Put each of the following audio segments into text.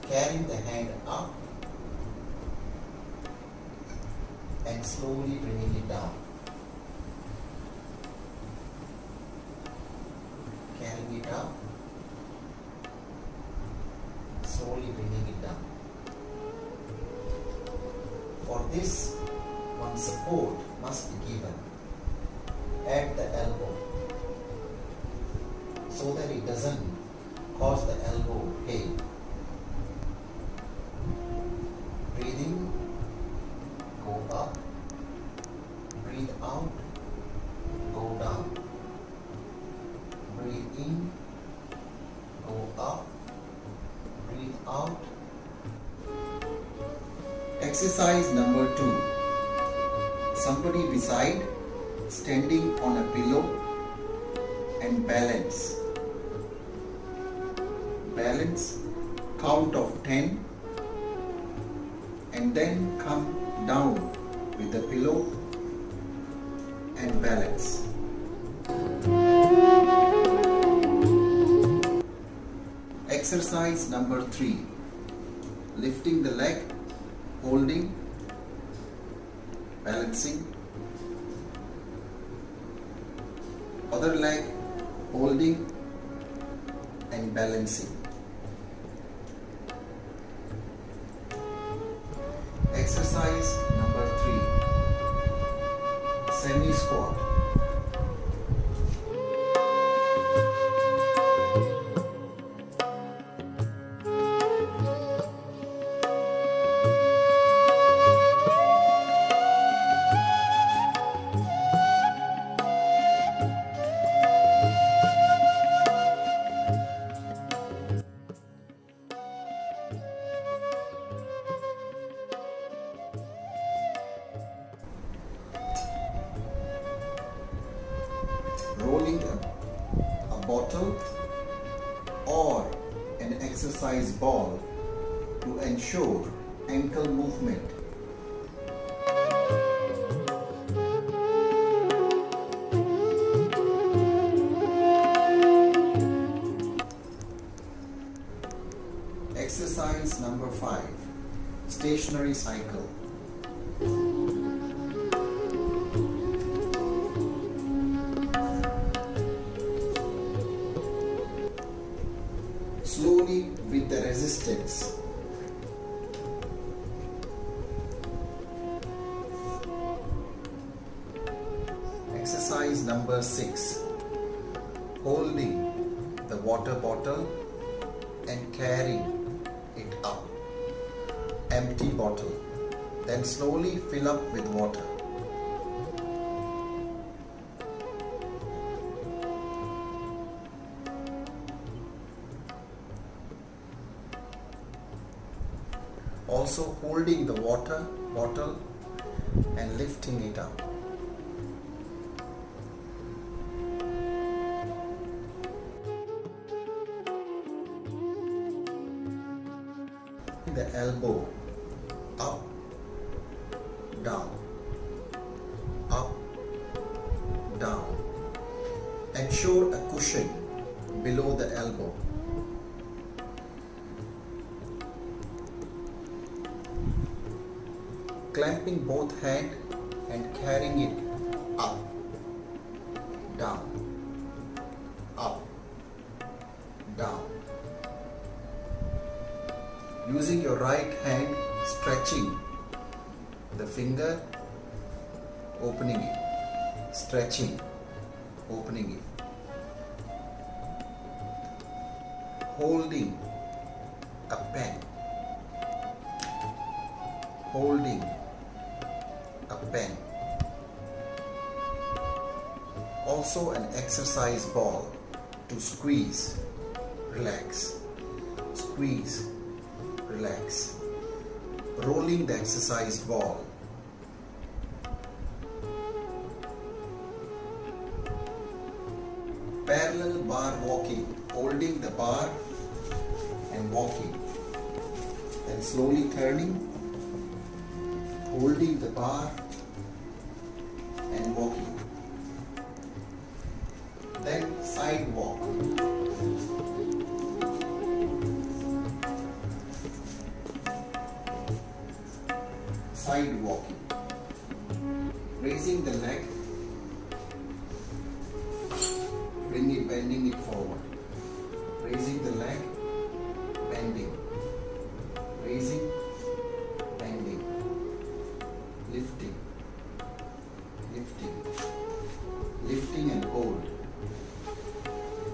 carrying the hand up and slowly bringing it down. Carrying it up, slowly bringing it down. For this, one support must be given at the elbow so that it doesn't cause the elbow pain. Breathing, go up, breathe out, go down. Breathe in, go up, breathe out. Exercise number 2. Somebody beside, standing on a pillow and balance. Balance, count of 10 and then come down with the pillow and balance. Exercise number 3. Lifting the leg, holding, balancing. Other leg, holding and balancing. Exercise number 3. Semi-squat. Rolling a bottle or an exercise ball to ensure ankle movement. Exercise number 5. Stationary cycle. Slowly with the resistance. Exercise number 6. Holding the water bottle and carrying it up. Empty bottle. Then slowly fill up with water. Also holding the water bottle and lifting it up. The elbow up, down, up, down. Ensure a cushion below the elbow. Clamping both hands and carrying it up, down, up, down. Using your right hand, stretching the finger, opening it, stretching, opening it. Holding a pen, holding a pen. Also an exercise ball to squeeze, relax, squeeze, relax. Rolling the exercise ball. Parallel bar walking, holding the bar and walking. Then slowly turning, holding the bar and walking. Then side walk. side walking. Raising the leg, bending it forward. Raising the leg, bending. Raising, bending. Lifting, lifting. Lifting and hold.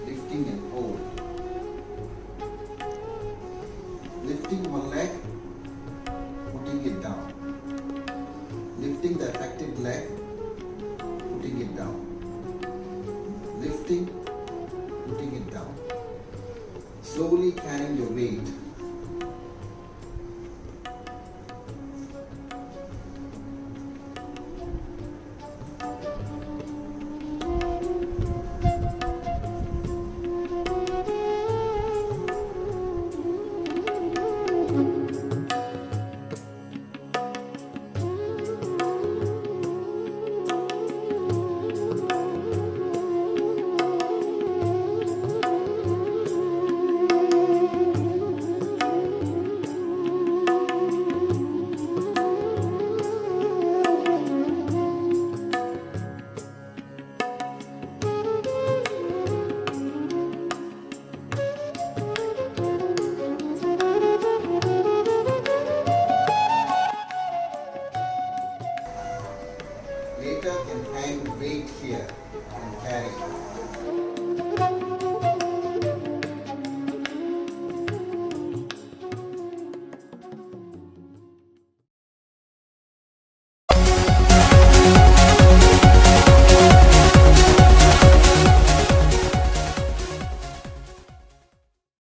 Lifting and hold. Lifting one leg,